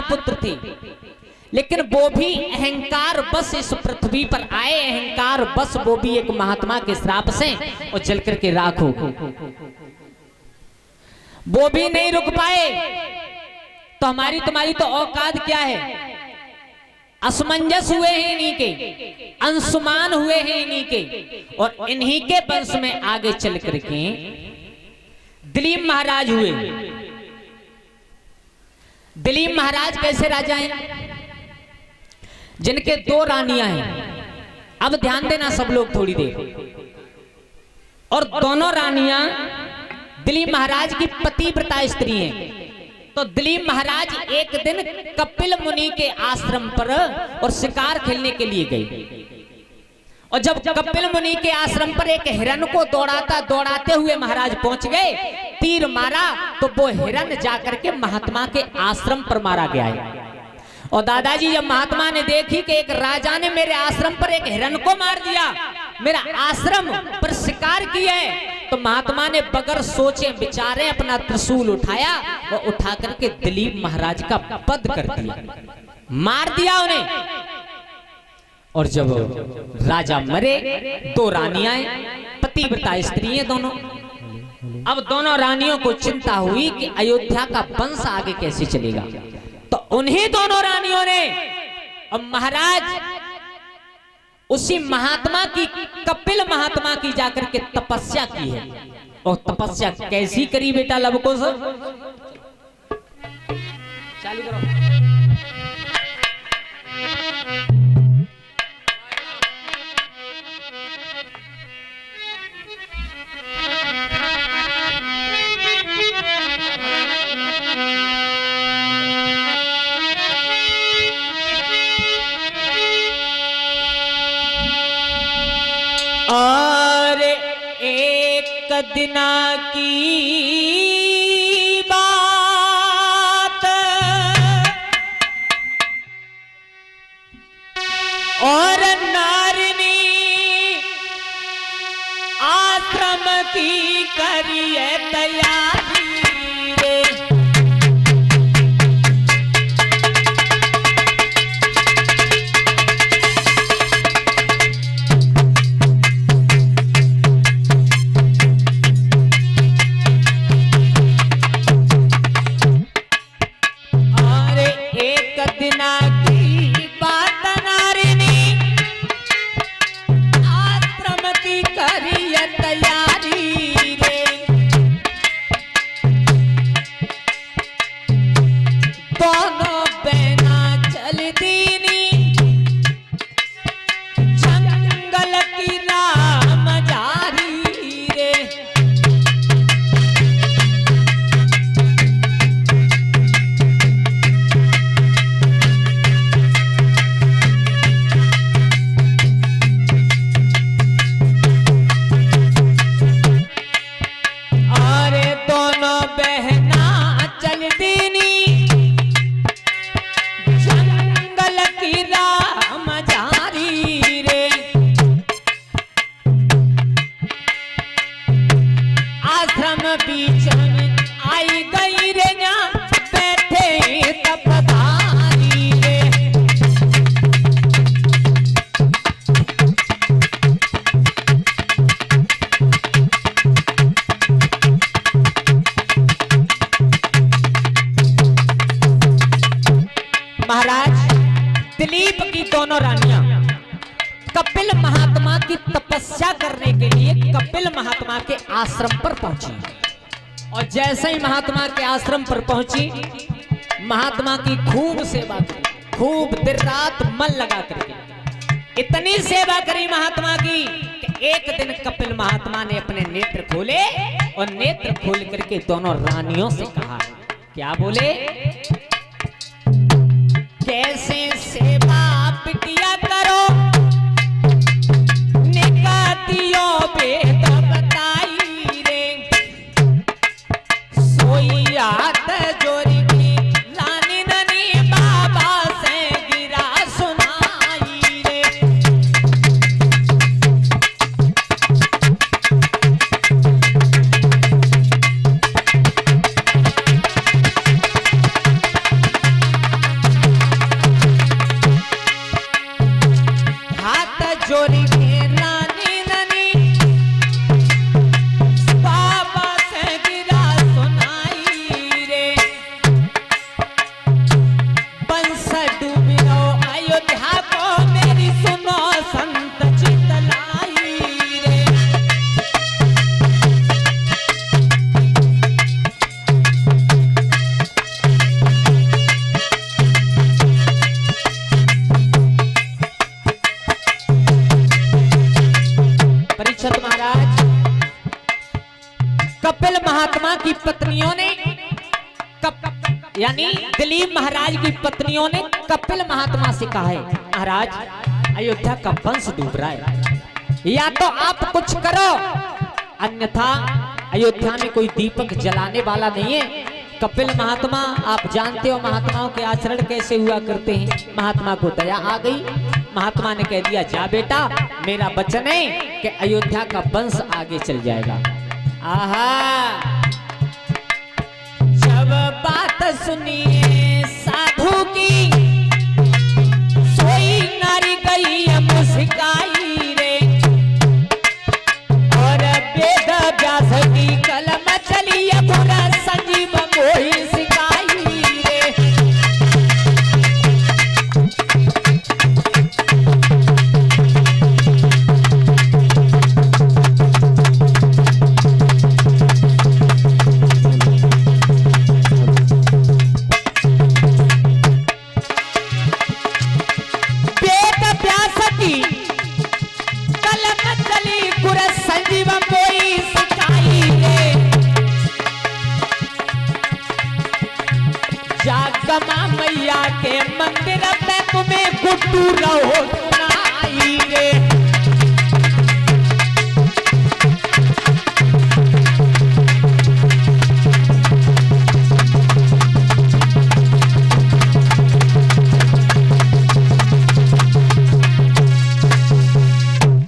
4 पुत्र थे, लेकिन वो भी अहंकार बस इस पृथ्वी पर आए, अहंकार बस वो भी एक महात्मा के श्राप से और जल करके राख हो गए। वो भी नहीं रुक पाए। तो हमारी तुम्हारी तो औकात क्या है? असमंजस हुए हैं इन्हीं के, अंशुमान हुए हैं इन्हीं के, और इन्हीं के वंश में आगे चल करके दिलीप महाराज हुए। दिलीप महाराज कैसे राजा हैं? जिनके 2 रानियां हैं। अब ध्यान देना सब लोग थोड़ी देर। और दोनों रानियां दिलीप महाराज की पतिव्रता स्त्री हैं। तो दिलीप महाराज एक दिन कपिल मुनि के आश्रम पर और शिकार खेलने के लिए गए। और जब कपिल मुनि के आश्रम पर एक हिरण को दौड़ाते हुए महाराज पहुंच गए, तीर मारा तो वो हिरण जाकर के महात्मा के आश्रम पर मारा गया है। और दादाजी जब महात्मा ने देखी कि एक राजा ने मेरे आश्रम पर एक हिरण को मार दिया, मेरा आश्रम पर शिकार किया है, तो महात्मा ने बगैर सोचे विचारे अपना त्रिशूल उठाया और उठा करके दिलीप महाराज का वध कर दिया, मार दिया उन्हें। और जब राजा मरे, 2 रानियां पतिव्रता स्त्री हैं दोनों। अब दोनों रानियों को चिंता हुई कि अयोध्या का वंश आगे कैसे चलेगा। तो उन्हीं दोनों रानियों ने अब महाराज उसी महात्मा की, कपिल महात्मा की जाकर के तपस्या की है। और तपस्या कैसी करी बेटा लवकुश? चालू करो। और एक दिना की बात और नारिनी आश्रम की करिए तैयारी रे। दिलीप की दोनों रानियां कपिल महात्मा की तपस्या करने के लिए कपिल महात्मा के आश्रम पर पहुंची। और जैसे ही महात्मा के आश्रम पर पहुंची, महात्मा की खूब सेवा की, खूब दिन रात मन लगा करके इतनी सेवा करी महात्मा की कि एक दिन कपिल महात्मा ने अपने नेत्र खोले और नेत्र खोल करके दोनों रानियों से कहा, क्या बोले? कैसे सेवा पिटिया करो, निकातियो वेद बताई रे, सोई आत जोरी की रानी ननी बाबा से गिरा सुनाई रे। यानी दिलीप महाराज की पत्नियों ने कपिल महात्मा से कहा है, महाराज अयोध्या का वंश डूब रहा है, या तो आप कुछ करो, अन्यथा अयोध्या में कोई दीपक जलाने वाला नहीं है। कपिल महात्मा, आप जानते हो महात्माओं के आचरण कैसे हुआ करते हैं। महात्मा को दया आ गई, महात्मा ने कह दिया, जा बेटा, मेरा वचन है कि अयोध्या का वंश आगे चल जाएगा। आहा, जब बात सुनिए साधु की, सोई नारी गई मुस्काई रे, और वेद व्यास की कलम चली पूरा संजीव मोहि सिखाई रे। वेद व्यास की कलम चली पूरा संजीव मोहि सिखाई रे। जागमा मैया के मंदिर में तुम्हें गुड्डू रहो सुनाई रे।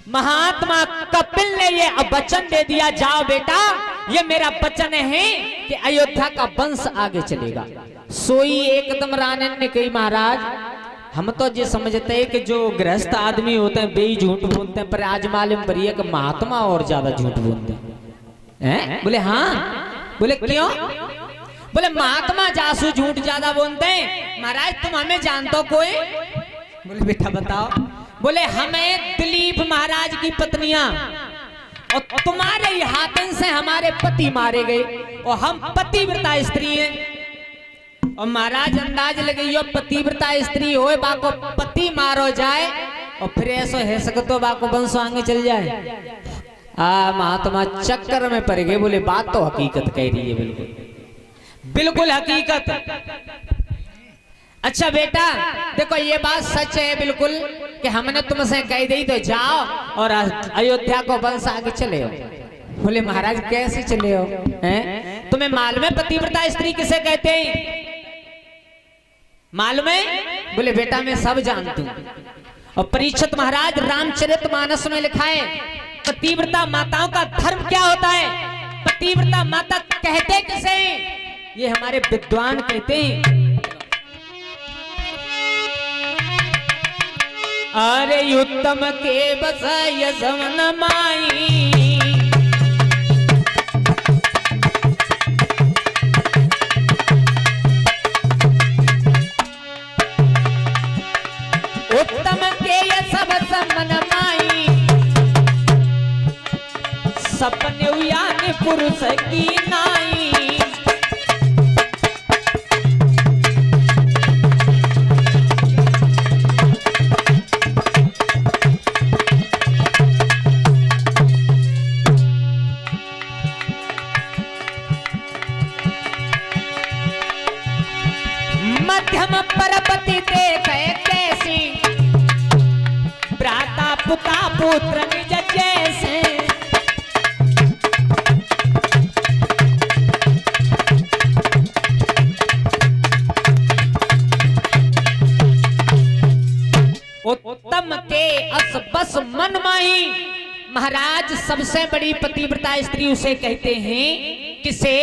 महात्मा कपिल ने ये वचन दे दिया, जाओ बेटा, ये मेरा वचन है कि अयोध्या का वंश आगे चलेगा। सोई एकदम रानन ने कही, महाराज हम तो ये समझते हैं कि जो गृहस्थ आदमी होते हैं वे ही झूठ बोलते हैं, पर आज मालूम पड़ी है कि महात्मा और ज्यादा झूठ बोलते हैं। बोले हाँ, बोले क्यों? बोले महात्मा जासू झूठ ज्यादा बोलते हैं। महाराज तुम हमें जानते हो कोई? बोले बेटा बताओ। बोले हमें दिलीप महाराज की पत्नियां, और तुम्हारे हाथन से हमारे पति मारे गए, और हम पतिव्रता स्त्री हैं। और महाराज अंदाज लगे यो पतिव्रता स्त्री होए, बाको पति मारो जाए और फिर ऐसा है सकतो बाको वंश आगे चल जाए। महात्मा चक्कर में पड़ गए। बोले बात तो हकीकत कह रही है, बिल्कुल बिल्कुल हकीकत। अच्छा बेटा देखो ये बात सच है बिल्कुल कि हमने तुमसे कह दी, तो जाओ और अयोध्या को वंश आगे चले हो। बोले महाराज कैसे चले हो? हैं? तुम्हें मालूम है पतिव्रता स्त्री किसे कहते हैं? मालूम है? बोले बेटा मैं सब जानती हूँ। और परीक्षित महाराज रामचरितमानस में लिखा है पतिव्रता माताओं का धर्म क्या होता है, पतिव्रता माता कहते किसे? ये हमारे विद्वान कहते हैं। अरे उत्तम के बस यजमन माई, उत्तम के ये सब समन माई, सपने उयाने पुरुष की नाई। मध्यम परपति देखे कैसी, भ्राता पुता पुत्र निज जैसे। उत्तम के अस बस मन माही। महाराज सबसे बड़ी पतिव्रता स्त्री उसे कहते हैं किसे?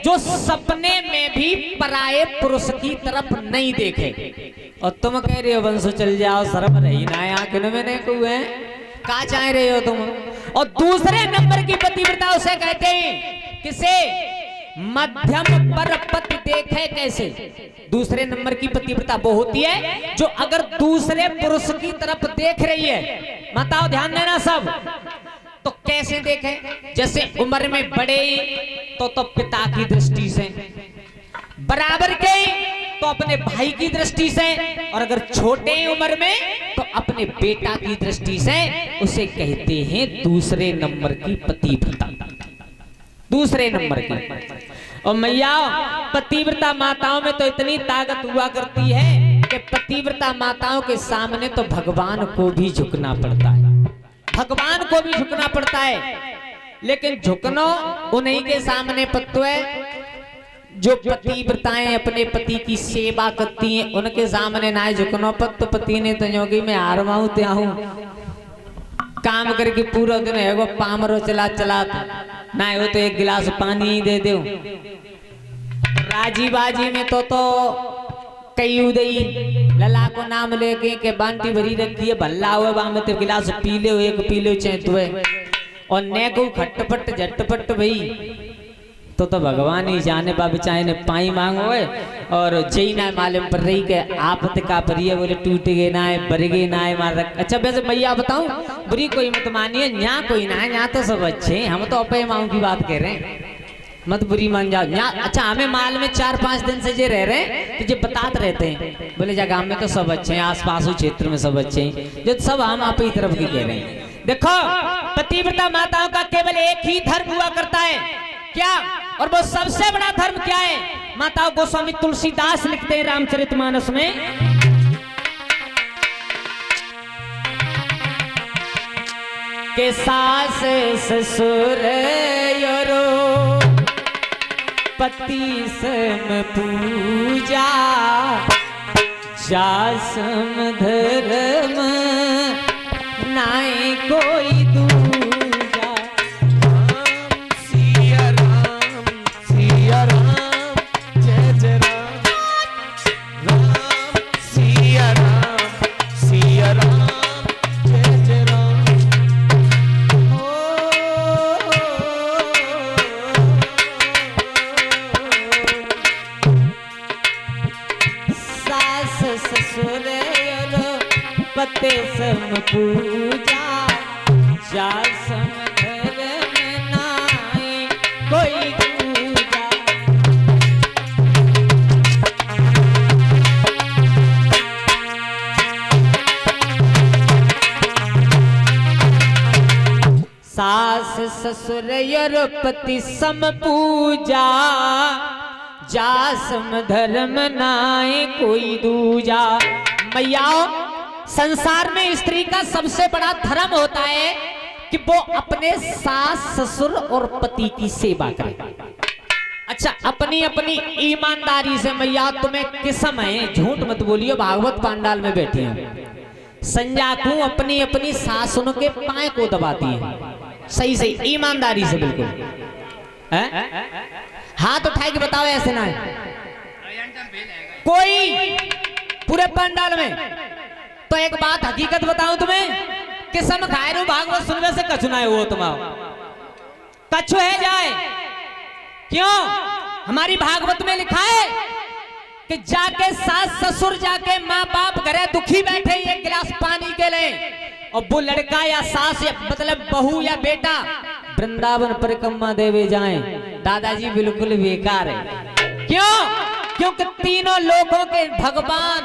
जो सपने में भी पराये पुरुष की तरफ नहीं देखे। और तुम कह रहे हो वंश चल जाओ, शर्म रही ना आंखों में नहीं कोई है, कहा चाह रहे हो तुम? और दूसरे नंबर की पतिव्रता उसे कहते हैं किसे? मध्यम पर पति देखे कैसे। दूसरे नंबर की पतिव्रता वो होती है जो अगर दूसरे पुरुष की तरफ देख रही है, माताओं ध्यान देना सब, तो कैसे देखे? जैसे उम्र में बड़े तो पिता की दृष्टि से, बराबर के तो अपने भाई की दृष्टि से, और अगर छोटे उम्र में तो अपने बेटा की दृष्टि से। उसे कहते हैं दूसरे नंबर की पतिव्रता। दूसरे नंबर की। और मैया पतिव्रता माताओं में तो इतनी ताकत हुआ करती है कि पतिव्रता माताओं के सामने तो भगवान को भी झुकना पड़ता है, भगवान को भी झुकना पड़ता है। लेकिन झुकना उन्हीं के सामने पत्तो है जो पतिव्रताएं अपने पति की सेवा करती हैं, उनके सामने ना झुकना पत्तो। पति ने तो योगी में हारवाऊं त्या हूं काम करके पूरा दिन है वो पामरो चला चला ना हो तो एक गिलास पानी ही दे दो। राजी बाजी में तो कई उदई लला को नाम लेके के बांटी भरी रखी है भल्ला हुआ बाम तो गिलास पी ले एक पी लो चैतुए और ने को खटपट झटपट भई तो भगवान ही जाने बाबी चाहे ने पाई मांगो है और जई ना मालूम पर रही के आपत का परिये बोले टूट गए ना है बर गए ना है मार। अच्छा वैसे भैया बताऊं बुरी कोई मत मानिए, यहाँ कोई ना है, यहाँ तो सब अच्छे हैं, हम तो अपे माओ की बात कह रहे हैं, मत बुरी मान जाओ यहाँ। अच्छा हमें माल में 4-5 दिन से जे रह रहे हैं तो जे बताते रहते हैं बोले जा गांव में तो सब अच्छे हैं, आस पास क्षेत्र में सब अच्छे हैं, जो सब हम आप ही तरफ की कह रहे हैं। देखो पतिव्रता माताओं का केवल एक ही धर्म हुआ करता है क्या, और वो सबसे बड़ा धर्म क्या है। माताओं गोस्वामी तुलसीदास लिखते हैं रामचरितमानस में, के सास ससुर योरो पति सम पूजा जासम धर्म नाई कोई दूजा। सिया राम जय जय राम, राम सिया राम जय जय राम। सास ससुर पते सम पूजा जा सम धर्म नाई कोई दूजा। सास ससुर पति सम पूजा जा सम धर्म नाई कोई दूजा। मैयाओ संसार में स्त्री का सबसे बड़ा धर्म होता है कि वो अपने सास ससुर और पति की सेवा करे। अच्छा अपनी अपनी ईमानदारी से मैया तुम्हें किस्म है, झूठ मत बोलियो, भागवत पांडाल में बैठी हूं, संजाकू अपनी अपनी सासुन के पाए को दबाती है, सही सही ईमानदारी से बिल्कुल। हाथ उठाए के बताओ ऐसे ना है कोई पूरे पंडाल में। तो एक बात हकीकत बताऊं तुम्हें, किस्म खाए रू भागवत सुनने से कछु ना है वो तुम्हारा कछु है जाए। क्यों? हमारी भागवत में लिखा है कि जाके सास ससुर जाके माँ बाप घरे दुखी बैठे एक गिलास पानी के लिए, और वो लड़का या सास या मतलब बहू या बेटा वृंदावन परिक्रमा देवे जाएं, दादाजी बिल्कुल बेकार है। क्यों? क्योंकि तीनों लोगों के भगवान,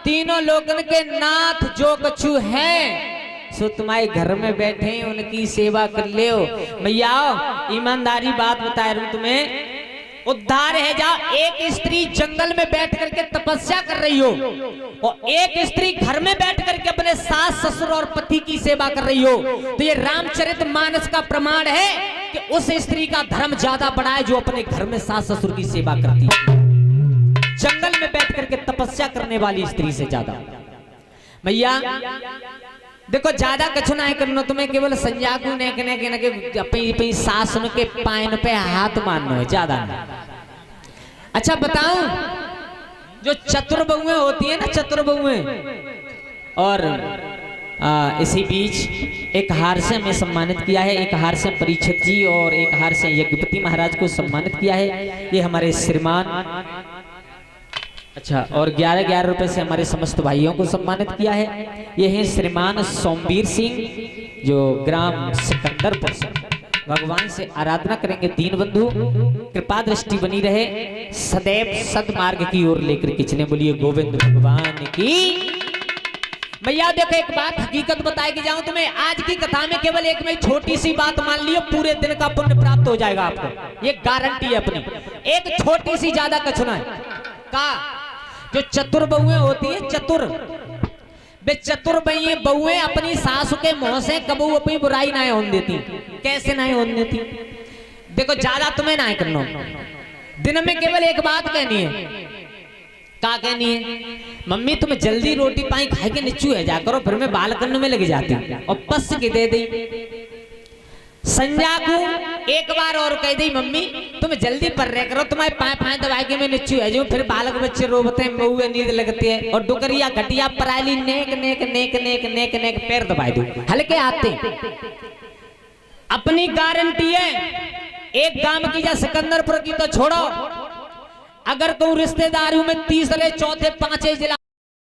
तीनों लोगों के नाथ जो कछु है सो तुम्हारे घर में बैठे उनकी सेवा कर ले हो। भैया ईमानदारी बात बता रहा हूं तुम्हें, उद्धार है जा। एक स्त्री जंगल में बैठ करके तपस्या कर रही हो और एक स्त्री घर में बैठ करके अपने सास ससुर और पति की सेवा कर रही हो, तो ये रामचरितमानस का प्रमाण है कि उस स्त्री का धर्म ज्यादा बड़ा है जो अपने घर में सास ससुर की सेवा करती है, जंगल में बैठ करके तपस्या करने वाली स्त्री से ज्यादा। भैया देखो ज्यादा कछु ना करना तुम्हें, केवल संजाकू ने अपनी सासन के पायन पे हाथ मारना है, ज्यादा नहीं। अच्छा बताऊं, जो चतुर्बहुएं होती है ना, चतुर्बहुएं, और इसी बीच एक हार से हमें सम्मानित किया है, एक हार से परीक्षित जी और एक हार से यज्ञपति महाराज को सम्मानित किया है, ये हमारे श्रीमान। अच्छा, और 11-11 रुपए से हमारे समस्त भाइयों को सम्मानित किया है। ये हैं श्रीमान सोमवीर सिंह जो ग्राम सिकंदरपुर से भगवान से आराधना करेंगे। दीन बंधु कृपा दृष्टि बनी रहे, सदैव सदमार्ग की ओर लेकर खींचने। बोलिए गोविंद भगवान की भैया देखो एक बात हकीकत बताए कि जाऊं तुम्हें, आज की कथा में केवल एक में छोटी सी बात मान लियो, पूरे दिन का पुण्य प्राप्त हो जाएगा आपको, ये गारंटी है अपनी। एक छोटी सी, ज्यादा कछुना है का जो चतुर बहुएं होती है, चतुर बे चतुर बहुएं अपनी सासु के मुंह से कबू अपनी बुराई ना होने देती। कैसे ना होने देती? देखो ज्यादा तुम्हें ना करना, दिन में केवल एक बात कहनी है। क्या कहनी है? मम्मी तुम जल्दी रोटी पाई खाए के नीचू है जा करो, फिर मैं बाल करने में लग जाती और पस के दे दी। संजा को एक बार और कह दी, मम्मी तुम जल्दी पर रह करो, तुम्हारे पाए पाए दवाई के मैं नीचू है जो, फिर बालक बच्चे रोते हैं, बहुए नींद लगती है और डुकरिया घटिया पराली नेक नेक नेक नेक नेक नेक पैर दबाई दो, हल्के आते। अपनी गारंटी है। एक गांव की जा सिकंदरपुर की तो छोड़ो, अगर कहूं रिश्तेदारों में तीसरे चौथे पांचवे जिला